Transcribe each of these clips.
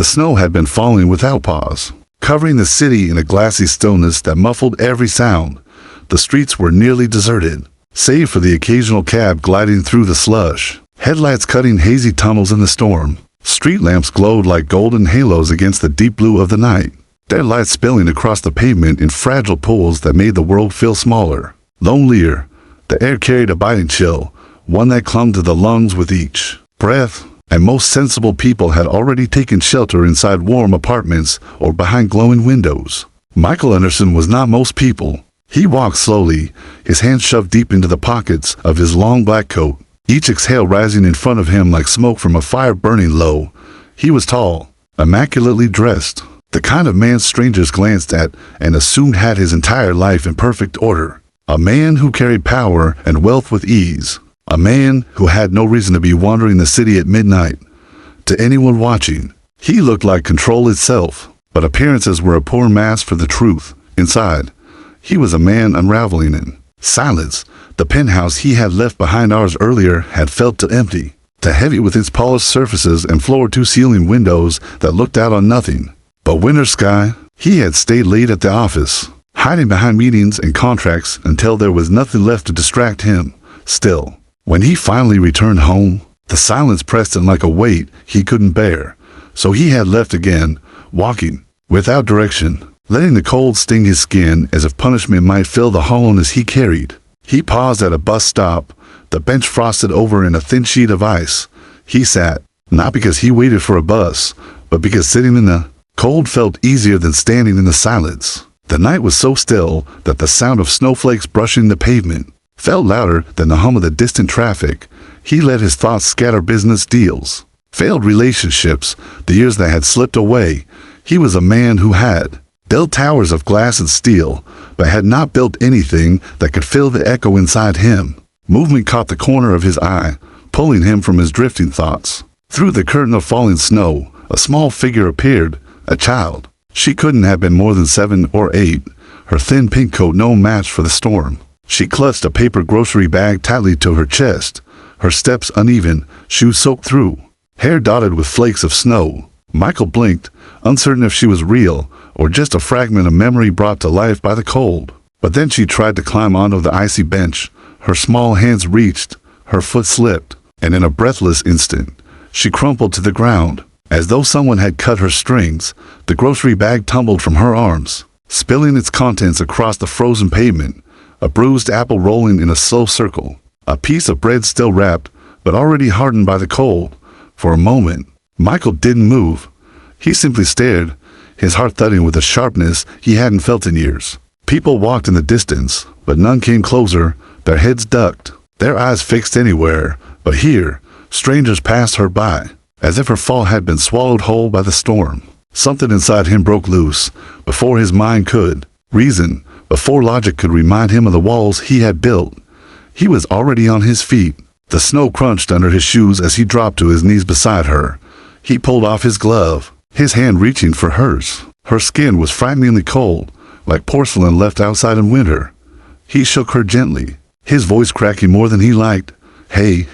The snow had been falling without pause, covering the city in a glassy stillness that muffled every sound. The streets were nearly deserted, save for the occasional cab gliding through the slush, headlights cutting hazy tunnels in the storm. Street lamps glowed like golden halos against the deep blue of the night, their lights spilling across the pavement in fragile pools that made the world feel smaller, lonelier. The air carried a biting chill, one that clung to the lungs with each breath, and most sensible people had already taken shelter inside warm apartments or behind glowing windows. Michael Anderson was not most people. He walked slowly, his hands shoved deep into the pockets of his long black coat, each exhale rising in front of him like smoke from a fire burning low. He was tall, immaculately dressed, the kind of man strangers glanced at and assumed had his entire life in perfect order. A man who carried power and wealth with ease. A man who had no reason to be wandering the city at midnight. To anyone watching, he looked like control itself, but appearances were a poor mask for the truth. Inside, he was a man unraveling in silence. The penthouse he had left behind hours earlier had felt too empty, too heavy with its polished surfaces and floor-to-ceiling windows that looked out on nothing but winter sky. He had stayed late at the office, hiding behind meetings and contracts until there was nothing left to distract him. Still, when he finally returned home, the silence pressed him like a weight he couldn't bear. So he had left again, walking, without direction, letting the cold sting his skin as if punishment might fill the hollowness he carried. He paused at a bus stop, the bench frosted over in a thin sheet of ice. He sat, not because he waited for a bus, but because sitting in the cold felt easier than standing in the silence. The night was so still that the sound of snowflakes brushing the pavement felt louder than the hum of the distant traffic. He let his thoughts scatter business deals, failed relationships, the years that had slipped away. He was a man who had built towers of glass and steel, but had not built anything that could fill the echo inside him. Movement caught the corner of his eye, pulling him from his drifting thoughts. Through the curtain of falling snow, a small figure appeared, a child. She couldn't have been more than 7 or 8, her thin pink coat no match for the storm. She clutched a paper grocery bag tightly to her chest, her steps uneven, shoes soaked through, hair dotted with flakes of snow. Michael blinked, uncertain if she was real or just a fragment of memory brought to life by the cold. But then she tried to climb onto the icy bench. Her small hands reached, her foot slipped, and in a breathless instant, she crumpled to the ground. As though someone had cut her strings, the grocery bag tumbled from her arms, spilling its contents across the frozen pavement, a bruised apple rolling in a slow circle, a piece of bread still wrapped, but already hardened by the cold. For a moment, Michael didn't move. He simply stared, his heart thudding with a sharpness he hadn't felt in years. People walked in the distance, but none came closer, their heads ducked, their eyes fixed anywhere. But here, strangers passed her by, as if her fall had been swallowed whole by the storm. Something inside him broke loose, before his mind could reason, before logic could remind him of the walls he had built. He was already on his feet. The snow crunched under his shoes as he dropped to his knees beside her. He pulled off his glove, his hand reaching for hers. Her skin was frighteningly cold, like porcelain left outside in winter. He shook her gently, his voice cracking more than he liked. Hey,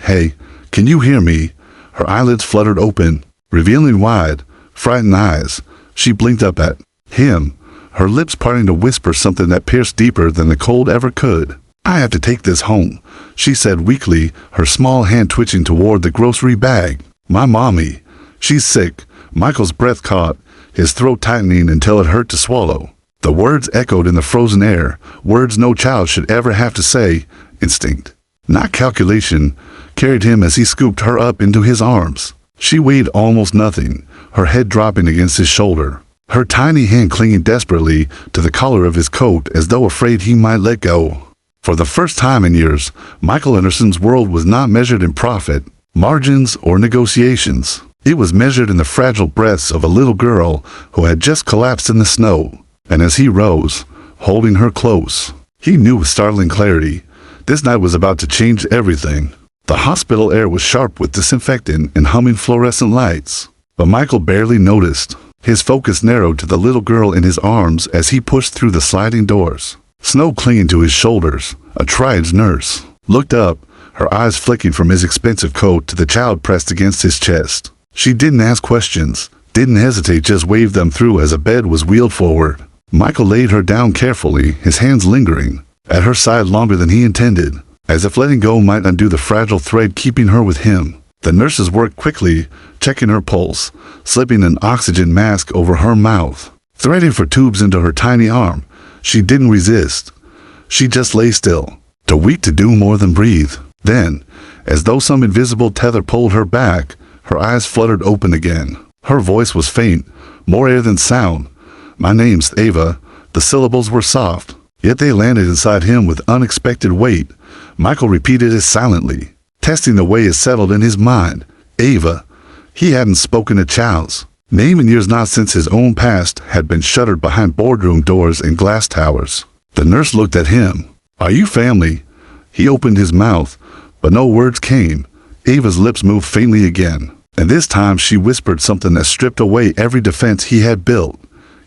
can you hear me?" Her eyelids fluttered open, revealing wide, frightened eyes. She blinked up at him, her lips parting to whisper something that pierced deeper than the cold ever could. "I have to take this home," she said weakly, her small hand twitching toward the grocery bag. "My mommy. She's sick." Michael's breath caught, his throat tightening until it hurt to swallow. The words echoed in the frozen air, words no child should ever have to say. Instinct, not calculation, carried him as he scooped her up into his arms. She weighed almost nothing, her head dropping against his shoulder, her tiny hand clinging desperately to the collar of his coat as though afraid he might let go. For the first time in years, Michael Anderson's world was not measured in profit, margins, or negotiations. It was measured in the fragile breaths of a little girl who had just collapsed in the snow. And as he rose, holding her close, he knew with startling clarity, this night was about to change everything. The hospital air was sharp with disinfectant and humming fluorescent lights. But Michael barely noticed. His focus narrowed to the little girl in his arms as he pushed through the sliding doors. Snow clinging to his shoulders, a triage nurse, looked up, her eyes flicking from his expensive coat to the child pressed against his chest. She didn't ask questions, Didn't hesitate, just waved them through as a bed was wheeled forward. Michael laid her down carefully, his hands lingering at her side longer than he intended, as if letting go might undo the fragile thread keeping her with him. The nurses worked quickly, checking her pulse, slipping an oxygen mask over her mouth, threading for tubes into her tiny arm. She didn't resist. She just lay still, too weak to do more than breathe. Then, as though some invisible tether pulled her back, her eyes fluttered open again. Her voice was faint, more air than sound. "My name's Ava." The syllables were soft, yet they landed inside him with unexpected weight. Michael repeated it silently, testing the way it settled in his mind. Ava. He hadn't spoken a child's name in years, not since his own past had been shuttered behind boardroom doors and glass towers. The nurse looked at him. "Are you family?" He opened his mouth, but no words came. Ava's lips moved faintly again, and this time she whispered something that stripped away every defense he had built.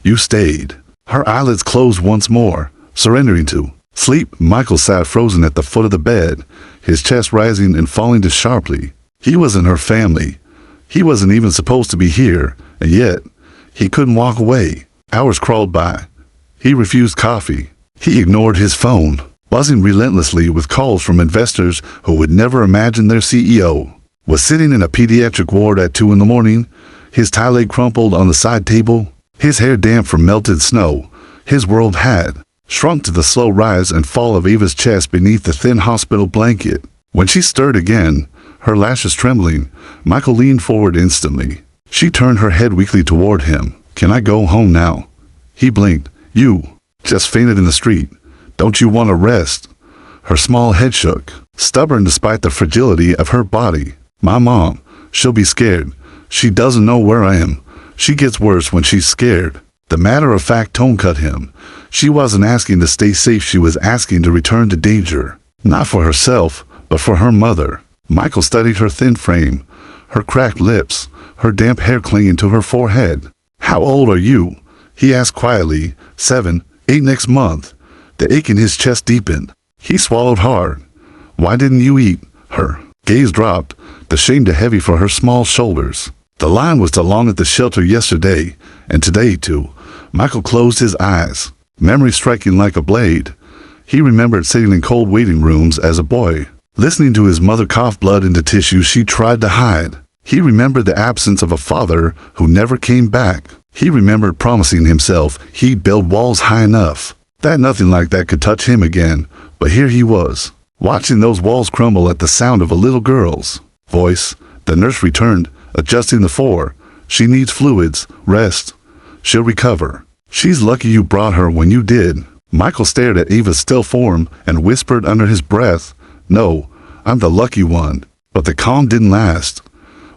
"You stayed." Her eyelids closed once more, surrendering to sleep. Michael sat frozen at the foot of the bed, his chest rising and falling just sharply. He wasn't her family. He wasn't even supposed to be here, and yet he couldn't walk away. Hours crawled by. He refused coffee. He ignored his phone, buzzing relentlessly with calls from investors who would never imagine their CEO was sitting in a pediatric ward at 2 in the morning, his tie leg crumpled on the side table, his hair damp from melted snow. His world had shrunk to the slow rise and fall of Ava's chest beneath the thin hospital blanket. When she stirred again, her lashes trembling, Michael leaned forward instantly. She turned her head weakly toward him. "Can I go home now?" He blinked. "You just fainted in the street. Don't you want to rest?" Her small head shook, stubborn despite the fragility of her body. "My mom, she'll be scared. She doesn't know where I am. She gets worse when she's scared." The matter-of-fact tone cut him. She wasn't asking to stay safe, she was asking to return to danger. Not for herself, but for her mother. Michael studied her thin frame, her cracked lips, her damp hair clinging to her forehead. "How old are you?" he asked quietly. 7, 8 next month. The ache in his chest deepened. He swallowed hard. "Why didn't you eat?" Her gaze dropped, the shame too heavy for her small shoulders. The line was too long at the shelter yesterday, and today too. Michael closed his eyes, memory striking like a blade. He remembered sitting in cold waiting rooms as a boy, listening to his mother cough blood into tissue she tried to hide. He remembered the absence of a father who never came back. He remembered promising himself he'd build walls high enough that nothing like that could touch him again. But here he was, watching those walls crumble at the sound of a little girl's voice. The nurse returned, adjusting the floor. "She needs fluids, rest. She'll recover. She's lucky you brought her when you did." Michael stared at Ava's still form and whispered under his breath, "No, I'm the lucky one." But the calm didn't last.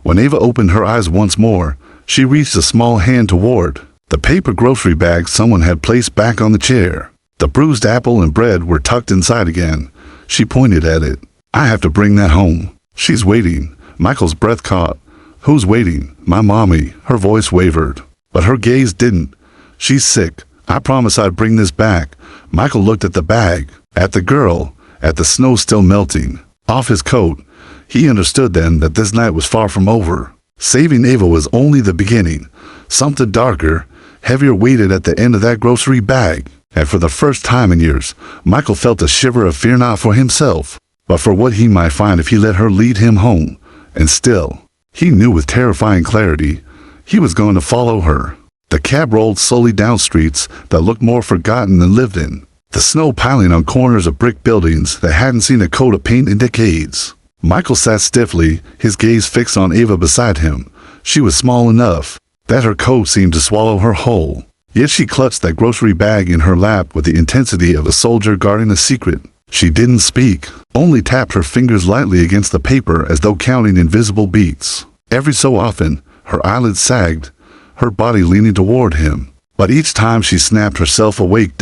When Ava opened her eyes once more, she reached a small hand toward the paper grocery bag someone had placed back on the chair. The bruised apple and bread were tucked inside again. She pointed at it. "I have to bring that home. She's waiting." Michael's breath caught. "Who's waiting?" "My mommy." Her voice wavered, but her gaze didn't. "She's sick. I promise I'd bring this back." Michael looked at the bag, at the girl, at the snow still melting off his coat. He understood then that this night was far from over. Saving Ava was only the beginning. Something darker, heavier waited at the end of that grocery bag. And for the first time in years, Michael felt a shiver of fear, not for himself, but for what he might find if he let her lead him home. And still, he knew with terrifying clarity, he was going to follow her. The cab rolled slowly down streets that looked more forgotten than lived in, the snow piling on corners of brick buildings that hadn't seen a coat of paint in decades. Michael sat stiffly, his gaze fixed on Ava beside him. She was small enough that her coat seemed to swallow her whole. Yet she clutched that grocery bag in her lap with the intensity of a soldier guarding a secret. She didn't speak, only tapped her fingers lightly against the paper as though counting invisible beats. Every so often, her eyelids sagged, her body leaning toward him. But each time she snapped herself awake,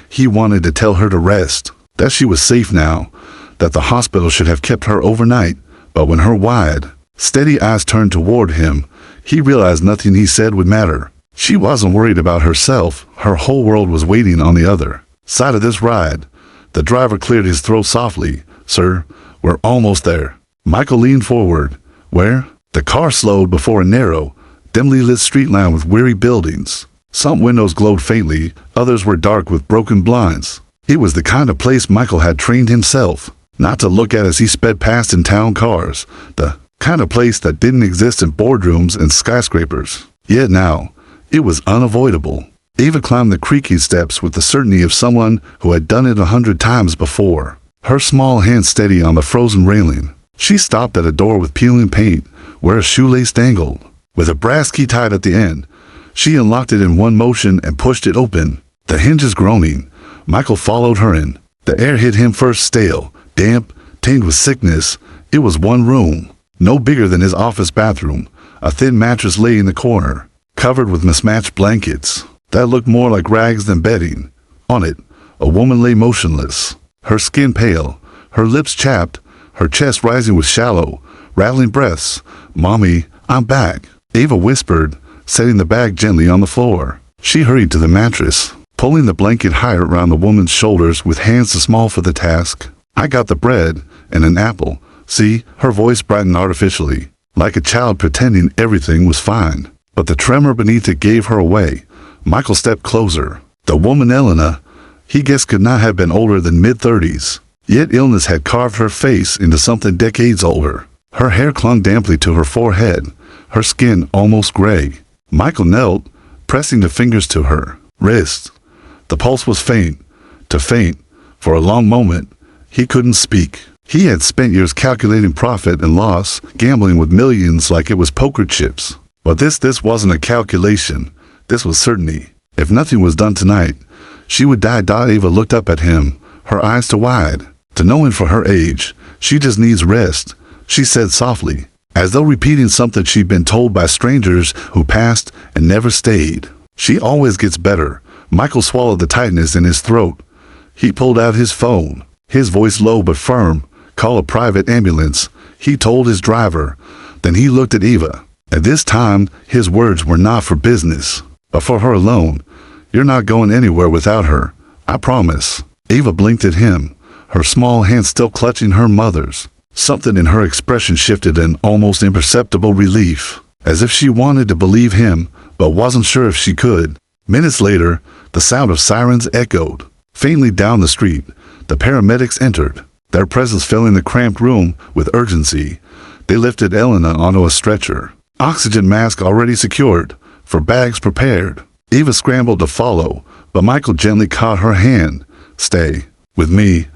he wanted to tell her to rest, that she was safe now, that the hospital should have kept her overnight. But when her wide, steady eyes turned toward him, he realized nothing he said would matter. She wasn't worried about herself. Her whole world was waiting on the other side of this ride. The driver cleared his throat softly. "Sir, we're almost there." Michael leaned forward. "Where?" The car slowed before a narrow, dimly lit street lined with weary buildings. Some windows glowed faintly, others were dark with broken blinds. It was the kind of place Michael had trained himself not to look at as he sped past in town cars, the kind of place that didn't exist in boardrooms and skyscrapers. Yet now, it was unavoidable. Eva climbed the creaky steps with the certainty of someone who had done it 100 times before, her small hand steady on the frozen railing. She stopped at a door with peeling paint, where a shoelace dangled. With a brass key tied at the end, she unlocked it in one motion and pushed it open. The hinges groaning, Michael followed her in. The air hit him first stale, damp, tainted with sickness. It was one room, no bigger than his office bathroom. A thin mattress lay in the corner, covered with mismatched blankets that looked more like rags than bedding. On it, a woman lay motionless, her skin pale, her lips chapped, her chest rising with shallow, rattling breaths. "Mommy, I'm back," Ava whispered, setting the bag gently on the floor. She hurried to the mattress, pulling the blanket higher around the woman's shoulders with hands too small for the task. "I got the bread and an apple. See?" Her voice brightened artificially, like a child pretending everything was fine. But the tremor beneath it gave her away. Michael stepped closer. The woman Elena, he guessed, could not have been older than mid-30s. Yet illness had carved her face into something decades older. Her hair clung damply to her forehead, her skin almost gray. Michael knelt, pressing the fingers to her wrist. The pulse was faint, too faint. For a long moment, he couldn't speak. He had spent years calculating profit and loss, gambling with millions like it was poker chips. But this wasn't a calculation. This was certainty. If nothing was done tonight, she would die. Eva looked up at him, her eyes too wide to know him for her age. "She just needs rest," she said softly, as though repeating something she'd been told by strangers who passed and never stayed. "She always gets better." Michael swallowed the tightness in his throat. He pulled out his phone, his voice low but firm. "Call a private ambulance," he told his driver. Then he looked at Eva. At this time, his words were not for business, but for her alone. "You're not going anywhere without her, I promise." Eva blinked at him, her small hand still clutching her mother's. Something in her expression shifted, an almost imperceptible relief, as if she wanted to believe him, but wasn't sure if she could. Minutes later, the sound of sirens echoed faintly down the street. The paramedics entered, their presence filling the cramped room with urgency. They lifted Elena onto a stretcher, oxygen mask already secured, for bags prepared. Eva scrambled to follow, but Michael gently caught her hand. "Stay with me.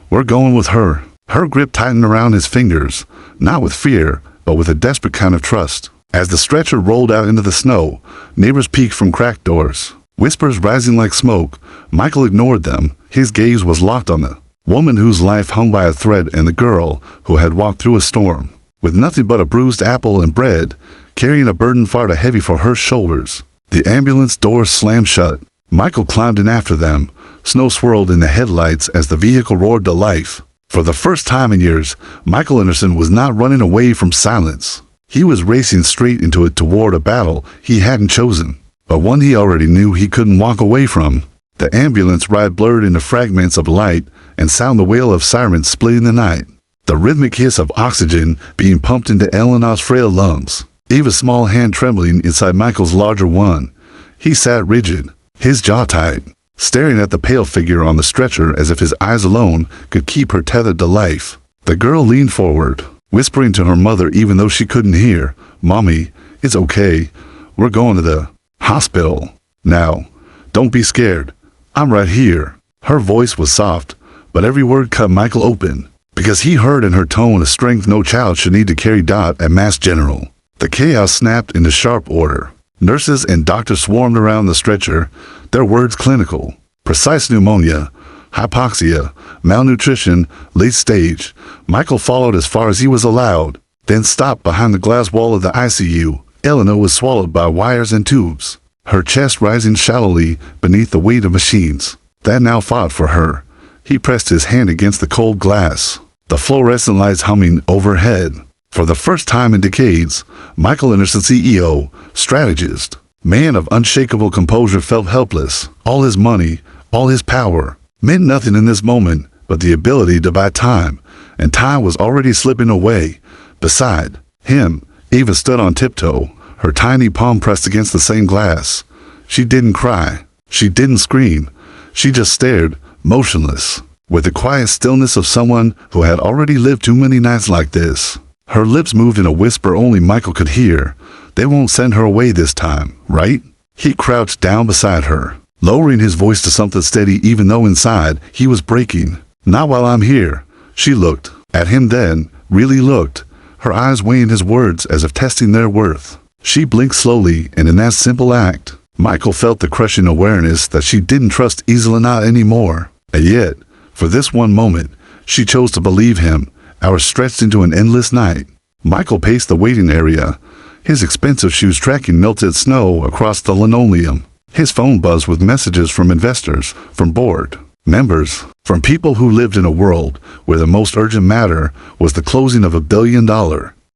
We're going with her." Her grip tightened around his fingers, not with fear, but with a desperate kind of trust. As the stretcher rolled out into the snow, neighbors peeked from cracked doors, whispers rising like smoke. Michael ignored them. His gaze was locked on the woman whose life hung by a thread and the girl who had walked through a storm, with nothing but a bruised apple and bread, carrying a burden far too heavy for her shoulders. The ambulance doors slammed shut. Michael climbed in after them. Snow swirled in the headlights as the vehicle roared to life. For the first time in years, Michael Anderson was not running away from silence. He was racing straight into it toward a battle he hadn't chosen, but one he already knew he couldn't walk away from. The ambulance ride blurred into fragments of light and sound, the wail of sirens splitting the night, the rhythmic hiss of oxygen being pumped into Elena's frail lungs. Eva's small hand trembling inside Michael's larger one. He sat rigid, his jaw tight, staring at the pale figure on the stretcher as if his eyes alone could keep her tethered to life. The girl leaned forward, whispering to her mother even though she couldn't hear. "Mommy, it's okay. We're going to the hospital now. Don't be scared. I'm right here." Her voice was soft, but every word cut Michael open, because he heard in her tone a strength no child should need to carry. At Mass General, the chaos snapped into sharp order. Nurses and doctors swarmed around the stretcher, their words clinical. Precise: pneumonia, hypoxia, malnutrition, late stage. Michael followed as far as he was allowed, then stopped behind the glass wall of the ICU. Elena was swallowed by wires and tubes, her chest rising shallowly beneath the weight of machines that now fought for her. He pressed his hand against the cold glass, the fluorescent lights humming overhead. For the first time in decades, Michael Anderson, CEO, strategist, man of unshakable composure, felt helpless. All his money, all his power, meant nothing in this moment but the ability to buy time, and time was already slipping away. Beside him, Eva stood on tiptoe, her tiny palm pressed against the same glass. She didn't cry. She didn't scream. She just stared, motionless, with the quiet stillness of someone who had already lived too many nights like this. Her lips moved in a whisper only Michael could hear. They won't send her away this time, right? He crouched down beside her, lowering his voice to something steady even though inside he was breaking. Not while I'm here. She looked at him then, really looked, her eyes weighing his words as if testing their worth. She blinked slowly, and in that simple act, Michael felt the crushing awareness that she didn't trust Iselina anymore. And yet, for this one moment, she chose to believe him. Hours stretched into an endless night. Michael paced the waiting area, his expensive shoes tracking melted snow across the linoleum. His phone buzzed with messages from investors, from board members, from people who lived in a world where the most urgent matter was the closing of $1 billion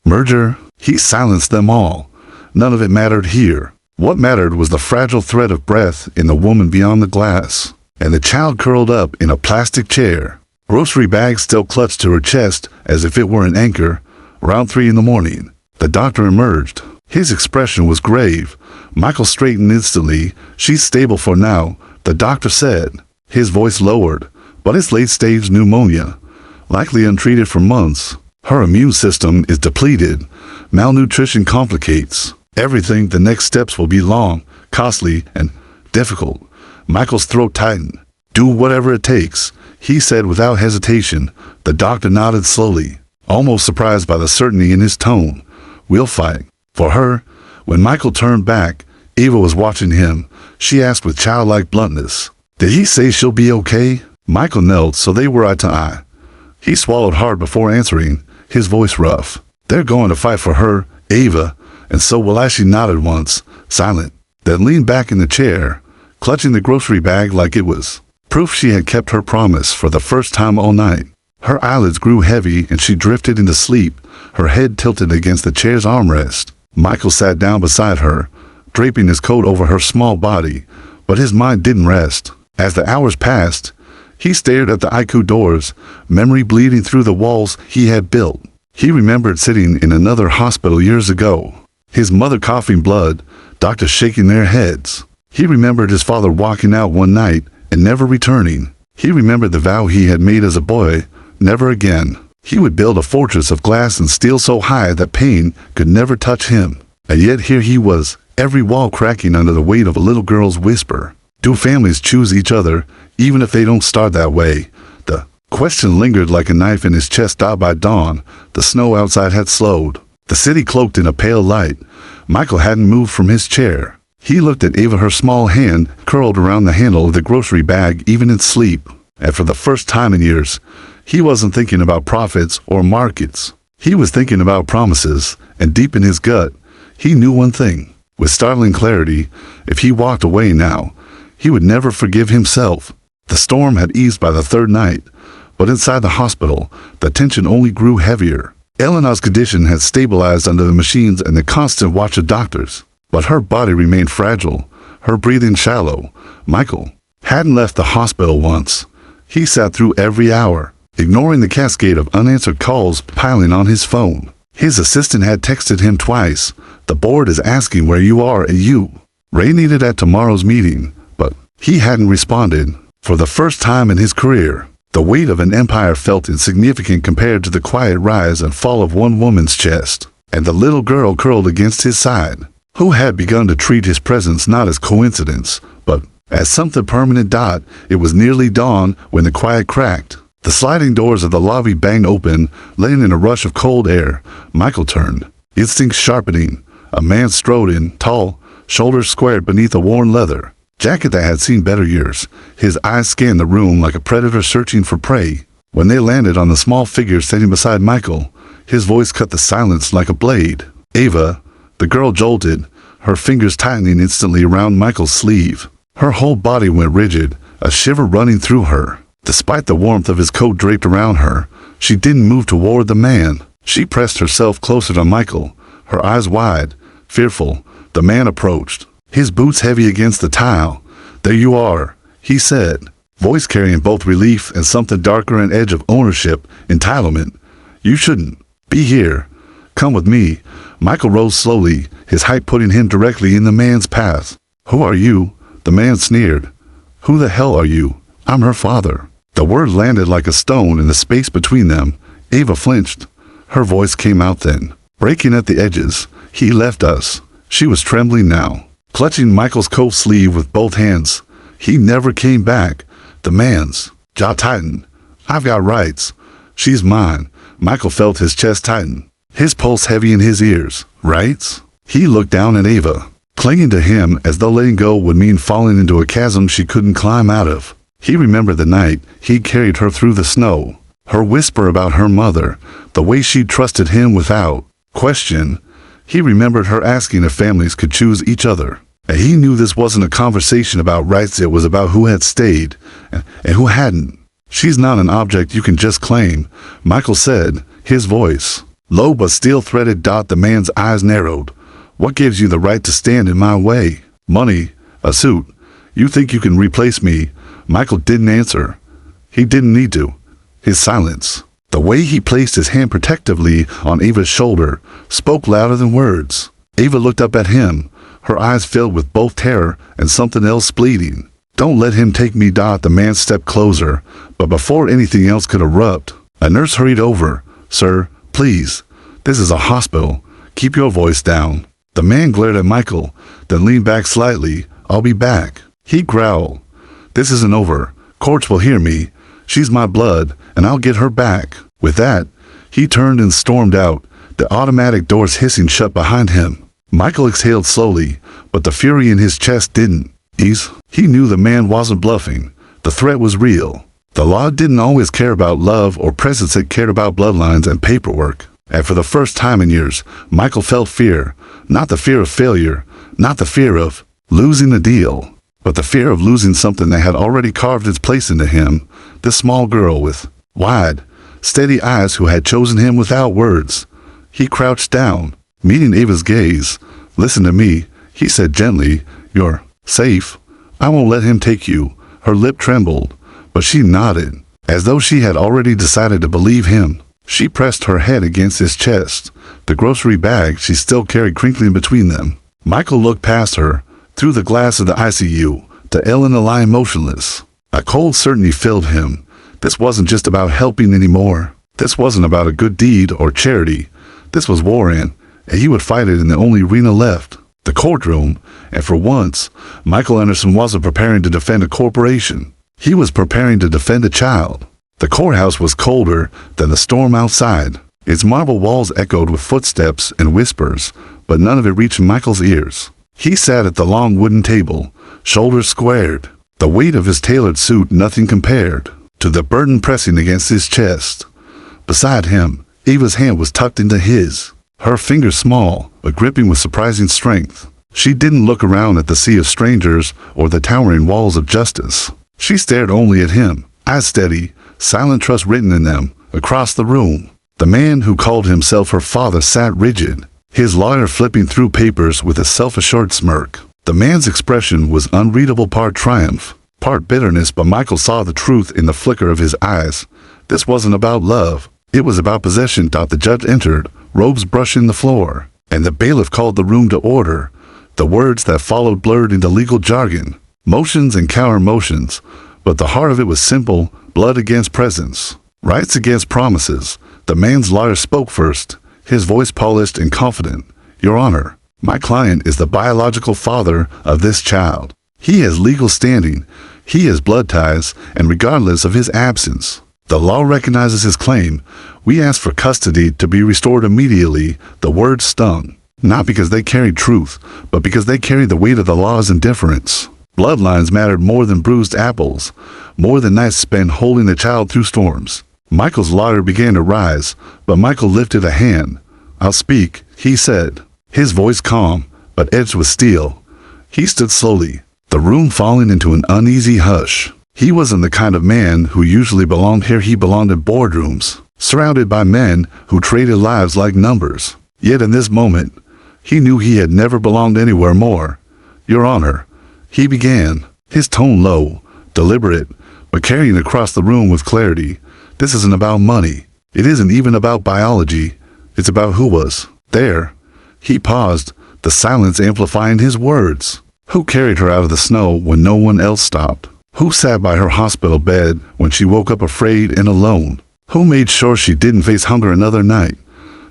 merger. He silenced them all. None of it mattered here. What mattered was the fragile thread of breath in the woman beyond the glass, and the child curled up in a plastic chair, grocery bags still clutched to her chest as if it were an anchor. Around 3 in the morning, the doctor emerged. His expression was grave. Michael straightened instantly. She's stable for now, the doctor said. His voice lowered. But it's late-stage pneumonia, likely untreated for months. Her immune system is depleted. Malnutrition complicates everything. The next steps will be long, costly, and difficult. Michael's throat tightened. Do whatever it takes, he said without hesitation. The doctor nodded slowly, almost surprised by the certainty in his tone. We'll fight. For her. When Michael turned back, Eva was watching him. She asked with childlike bluntness, did he say she'll be okay? Michael knelt so they were eye to eye. He swallowed hard before answering, his voice rough. They're going to fight for her, Eva, and so will I. She nodded once, silent, then leaned back in the chair, clutching the grocery bag like it was proof she had kept her promise for the first time all night. Her eyelids grew heavy and she drifted into sleep, her head tilted against the chair's armrest. Michael sat down beside her, draping his coat over her small body, but his mind didn't rest. As the hours passed, he stared at the IQ doors, memory bleeding through the walls he had built. He remembered sitting in another hospital years ago, his mother coughing blood, doctors shaking their heads. He remembered his father walking out one night and never returning. He remembered the vow he had made as a boy, never again. He would build a fortress of glass and steel so high that pain could never touch him. And yet here he was, every wall cracking under the weight of a little girl's whisper. Do families choose each other, even if they don't start that way? The question lingered like a knife in his chest. By dawn, the snow outside had slowed, the city cloaked in a pale light. Michael hadn't moved from his chair. He looked at Eva, her small hand curled around the handle of the grocery bag even in sleep. And for the first time in years, he wasn't thinking about profits or markets. He was thinking about promises, and deep in his gut, he knew one thing, with startling clarity: if he walked away now, he would never forgive himself. The storm had eased by the third night, but inside the hospital, the tension only grew heavier. Elena's condition had stabilized under the machines and the constant watch of doctors, but her body remained fragile, her breathing shallow. Michael hadn't left the hospital once. He sat through every hour, ignoring the cascade of unanswered calls piling on his phone. His assistant had texted him twice. The board is asking where you are and Ray needed at tomorrow's meeting, but he hadn't responded. For the first time in his career, the weight of an empire felt insignificant compared to the quiet rise and fall of one woman's chest, and the little girl curled against his side, who had begun to treat his presence not as coincidence, but as something permanent. It was nearly dawn when the quiet cracked. The sliding doors of the lobby banged open, letting in a rush of cold air. Michael turned, instinct sharpening. A man strode in, tall, shoulders squared beneath a worn leather jacket that had seen better years. His eyes scanned the room like a predator searching for prey. When they landed on the small figure standing beside Michael, his voice cut the silence like a blade. Eva. The girl jolted, her fingers tightening instantly around Michael's sleeve. Her whole body went rigid, a shiver running through her. Despite the warmth of his coat draped around her, she didn't move toward the man. She pressed herself closer to Michael, her eyes wide, fearful. The man approached, his boots heavy against the tile. There you are, he said, voice carrying both relief and something darker, an edge of ownership, entitlement. You shouldn't be here. Come with me. Michael rose slowly, his height putting him directly in the man's path. "Who are you?" The man sneered. "Who the hell are you?" "I'm her father." The word landed like a stone in the space between them. Ava flinched. Her voice came out then, breaking at the edges. "He left us." She was trembling now, clutching Michael's coat sleeve with both hands. "He never came back." The man's jaw tightened. "I've got rights. She's mine." Michael felt his chest tighten, his pulse heavy in his ears. Rights? He looked down at Ava, clinging to him as though letting go would mean falling into a chasm she couldn't climb out of. He remembered the night he'd carried her through the snow, her whisper about her mother, the way she'd trusted him without question. He remembered her asking if families could choose each other. And he knew this wasn't a conversation about rights, it was about who had stayed and who hadn't. "She's not an object you can just claim," Michael said, his voice low but still threaded. The man's eyes narrowed. "What gives you the right to stand in my way?" "Money, a suit. You think you can replace me?" Michael didn't answer. He didn't need to. His silence, the way he placed his hand protectively on Ava's shoulder, spoke louder than words. Ava looked up at him, her eyes filled with both terror and something else bleeding. "Don't let him take me." The man stepped closer, but before anything else could erupt, a nurse hurried over. "Sir, please. This is a hospital. Keep your voice down." The man glared at Michael, then leaned back slightly. "I'll be back." He growled. "This isn't over. Courts will hear me. She's my blood, and I'll get her back." With that, he turned and stormed out, the automatic doors hissing shut behind him. Michael exhaled slowly, but the fury in his chest didn't ease. He knew the man wasn't bluffing. The threat was real. The law didn't always care about love or presence, it cared about bloodlines and paperwork. And for the first time in years, Michael felt fear. Not the fear of failure, not the fear of losing the deal, but the fear of losing something that had already carved its place into him. This small girl with wide, steady eyes who had chosen him without words. He crouched down, meeting Ava's gaze. "Listen to me," he said gently. "You're safe. I won't let him take you." Her lip trembled, but she nodded, as though she had already decided to believe him. She pressed her head against his chest, the grocery bag she still carried crinkling between them. Michael looked past her, through the glass of the ICU, to Ellen lying motionless. A cold certainty filled him. This wasn't just about helping anymore. This wasn't about a good deed or charity. This was war, and he would fight it in the only arena left, the courtroom. And for once, Michael Anderson wasn't preparing to defend a corporation. He was preparing to defend a child. The courthouse was colder than the storm outside. Its marble walls echoed with footsteps and whispers, but none of it reached Michael's ears. He sat at the long wooden table, shoulders squared, the weight of his tailored suit nothing compared to the burden pressing against his chest. Beside him, Ava's hand was tucked into his, her fingers small, but gripping with surprising strength. She didn't look around at the sea of strangers or the towering walls of justice. She stared only at him, eyes steady, silent trust written in them. Across the room, the man who called himself her father sat rigid, his lawyer flipping through papers with a self-assured smirk. The man's expression was unreadable, part triumph, part bitterness, but Michael saw the truth in the flicker of his eyes. This wasn't about love. It was about possession. The judge entered, robes brushing the floor, and the bailiff called the room to order. The words that followed blurred into legal jargon, motions and counter motions, but the heart of it was simple: blood against presence, rights against promises. The man's lawyer spoke first, his voice polished and confident. "Your Honor, my client is the biological father of this child. He has legal standing, he has blood ties, and regardless of his absence, the law recognizes his claim. We ask for custody to be restored immediately." The words stung, not because they carried truth, but because they carried the weight of the law's indifference. Bloodlines mattered more than bruised apples, more than nights spent holding the child through storms. Michael's lawyer began to rise, but Michael lifted a hand. "I'll speak," he said, his voice calm, but edged with steel. He stood slowly, the room falling into an uneasy hush. He wasn't the kind of man who usually belonged here. He belonged in boardrooms, surrounded by men who traded lives like numbers. Yet in this moment, he knew he had never belonged anywhere more. "Your Honor," he began, his tone low, deliberate, but carrying across the room with clarity. "This isn't about money. It isn't even about biology. It's about who was there. He paused, the silence amplifying his words. Who carried her out of the snow when no one else stopped? Who sat by her hospital bed when she woke up afraid and alone? Who made sure she didn't face hunger another night?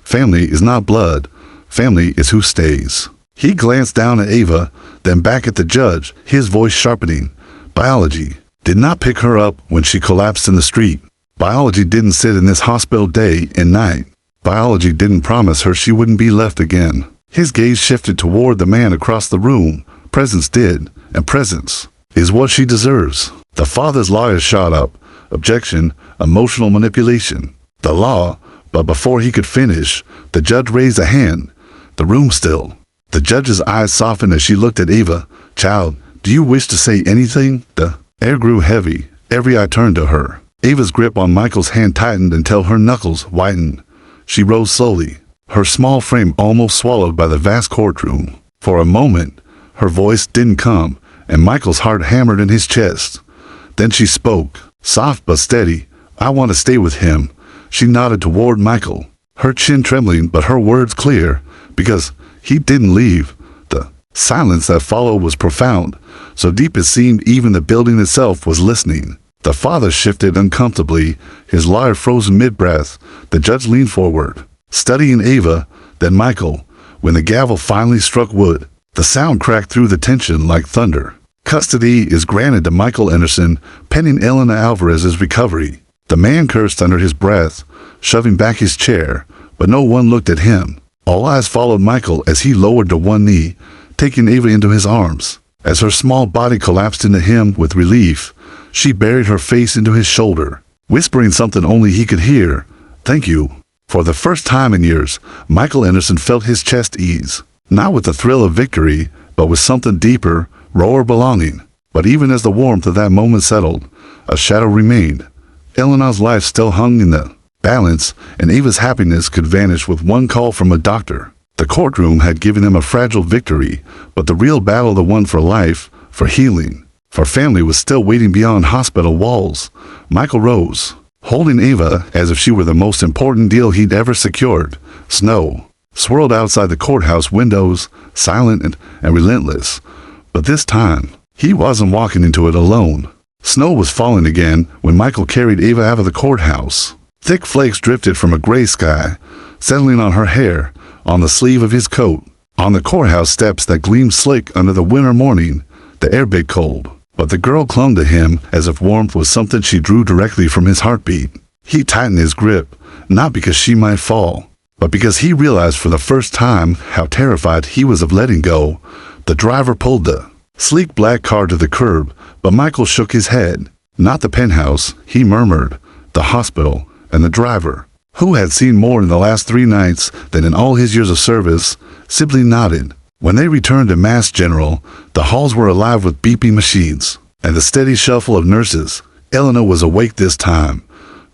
Family is not blood. Family is who stays. He glanced down at Ava, then back at the judge, his voice sharpening. Biology did not pick her up when she collapsed in the street. Biology didn't sit in this hospital day and night. Biology didn't promise her she wouldn't be left again. His gaze shifted toward the man across the room. Presence did, and presence is what she deserves. The father's lawyer shot up. Objection, emotional manipulation. The law, but before he could finish, the judge raised a hand. The room stilled. The judge's eyes softened as she looked at Ava. Child, do you wish to say anything? The air grew heavy. Every eye turned to her. Ava's grip on Michael's hand tightened until her knuckles whitened. She rose slowly, her small frame almost swallowed by the vast courtroom. For a moment, her voice didn't come, and Michael's heart hammered in his chest. Then she spoke, soft but steady. I want to stay with him. She nodded toward Michael, her chin trembling but her words clear, because he didn't leave. The silence that followed was profound, so deep it seemed even the building itself was listening. The father shifted uncomfortably, his lawyer frozen mid-breath. The judge leaned forward, studying Ava, then Michael. When the gavel finally struck wood, the sound cracked through the tension like thunder. Custody is granted to Michael Anderson, pending Elena Alvarez's recovery. The man cursed under his breath, shoving back his chair, but no one looked at him. All eyes followed Michael as he lowered to one knee, taking Ava into his arms. As her small body collapsed into him with relief, she buried her face into his shoulder, whispering something only he could hear. Thank you. For the first time in years, Michael Anderson felt his chest ease, not with the thrill of victory, but with something deeper, rawer belonging. But even as the warmth of that moment settled, a shadow remained. Elena's life still hung in the balance, and Ava's happiness could vanish with one call from a doctor. The courtroom had given them a fragile victory, but the real battle, the one for life, for healing, for family, was still waiting beyond hospital walls. Michael rose, holding Ava as if she were the most important deal he'd ever secured. Snow swirled outside the courthouse windows, silent and relentless. But this time, he wasn't walking into it alone. Snow was falling again when Michael carried Ava out of the courthouse. Thick flakes drifted from a gray sky, settling on her hair, on the sleeve of his coat, on the courthouse steps that gleamed slick under the winter morning. The air bit cold, but the girl clung to him as if warmth was something she drew directly from his heartbeat. He tightened his grip, not because she might fall, but because he realized for the first time how terrified he was of letting go. The driver pulled the sleek black car to the curb, but Michael shook his head. Not the penthouse, he murmured. The hospital, and the driver, who had seen more in the last 3 nights than in all his years of service, simply nodded. When they returned to Mass General, the halls were alive with beeping machines, and the steady shuffle of nurses. Elena was awake this time.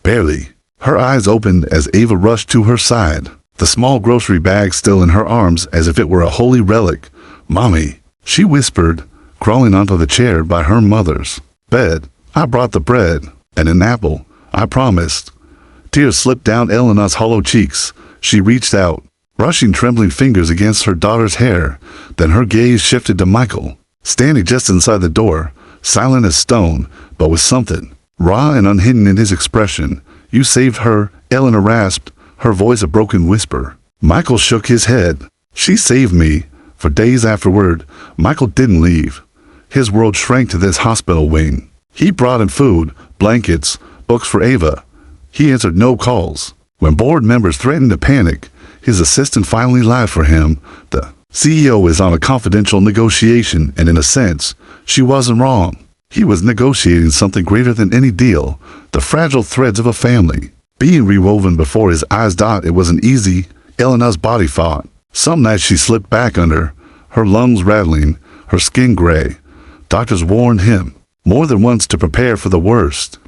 Barely. Her eyes opened as Ava rushed to her side, the small grocery bag still in her arms as if it were a holy relic. Mommy, she whispered, crawling onto the chair by her mother's bed. I brought the bread, and an apple, I promised. Tears slipped down Elena's hollow cheeks. She reached out, brushing trembling fingers against her daughter's hair. Then her gaze shifted to Michael, standing just inside the door, silent as stone, but with something raw and unhidden in his expression. You saved her, Elena rasped, her voice a broken whisper. Michael shook his head. She saved me. For days afterward, Michael didn't leave. His world shrank to this hospital wing. He brought in food, blankets, books for Ava. He answered no calls. When board members threatened to panic, his assistant finally lied for him. The CEO is on a confidential negotiation, and in a sense, she wasn't wrong. He was negotiating something greater than any deal, the fragile threads of a family, being rewoven before his eyes. It wasn't easy. Elena's body fought. Some nights she slipped back under, her lungs rattling, her skin gray. Doctors warned him more than once to prepare for the worst.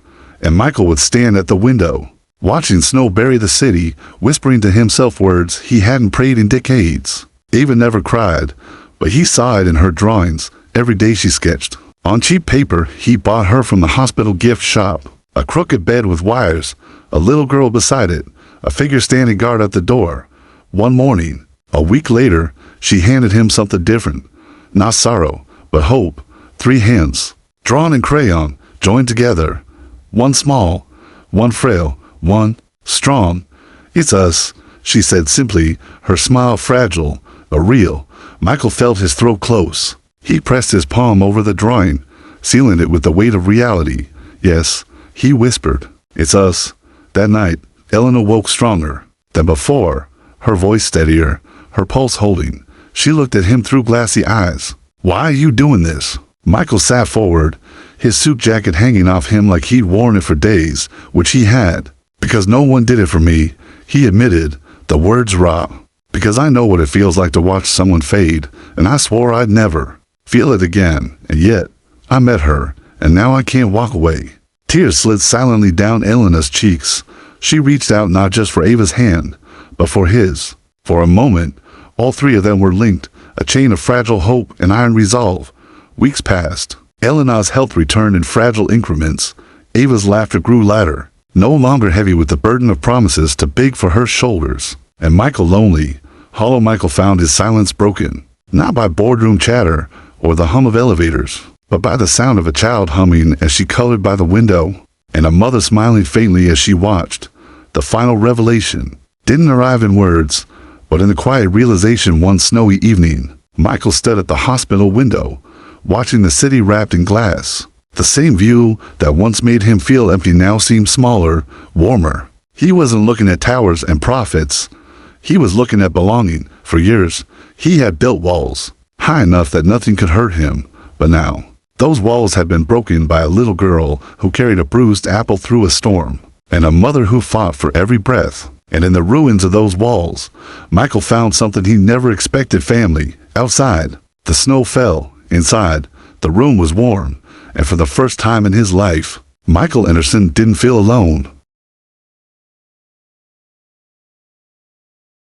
And Michael would stand at the window, watching snow bury the city, whispering to himself words he hadn't prayed in decades. Ava never cried, but he saw it in her drawings, every day she sketched. On cheap paper he bought her from the hospital gift shop. A crooked bed with wires, a little girl beside it, a figure standing guard at the door. One morning, A week later, she handed him something different. Not sorrow, but hope. 3 hands, drawn in crayon, joined together. One small, one frail, one strong. "It's us," she said simply, her smile fragile, but real. Michael felt his throat close. He pressed his palm over the drawing, sealing it with the weight of reality. "Yes," he whispered. "It's us." That night, Ellen awoke stronger than before, her voice steadier, her pulse holding. She looked at him through glassy eyes. "Why are you doing this?" Michael sat forward, his suit jacket hanging off him like he'd worn it for days, which he had. "Because no one did it for me," he admitted, the words raw. "Because I know what it feels like to watch someone fade, and I swore I'd never feel it again. And yet, I met her, and now I can't walk away." Tears slid silently down Elena's cheeks. She reached out not just for Ava's hand, but for his. For a moment, all 3 of them were linked, a chain of fragile hope and iron resolve. Weeks passed. Elena's health returned in fragile increments. Ava's laughter grew lighter, no longer heavy with the burden of promises too big for her shoulders. And Michael lonely, hollow. Michael found his silence broken, not by boardroom chatter or the hum of elevators, but by the sound of a child humming as she colored by the window, and a mother smiling faintly as she watched. The final revelation didn't arrive in words, but in the quiet realization one snowy evening. Michael stood at the hospital window, watching the city wrapped in glass. The same view that once made him feel empty now seemed smaller, warmer. He wasn't looking at towers and profits. He was looking at belonging. For years, he had built walls, high enough that nothing could hurt him. But now, those walls had been broken by a little girl who carried a bruised apple through a storm, and a mother who fought for every breath. And in the ruins of those walls, Michael found something he never expected: family. Outside, the snow fell. Inside, the room was warm, and for the first time in his life, Michael Anderson didn't feel alone.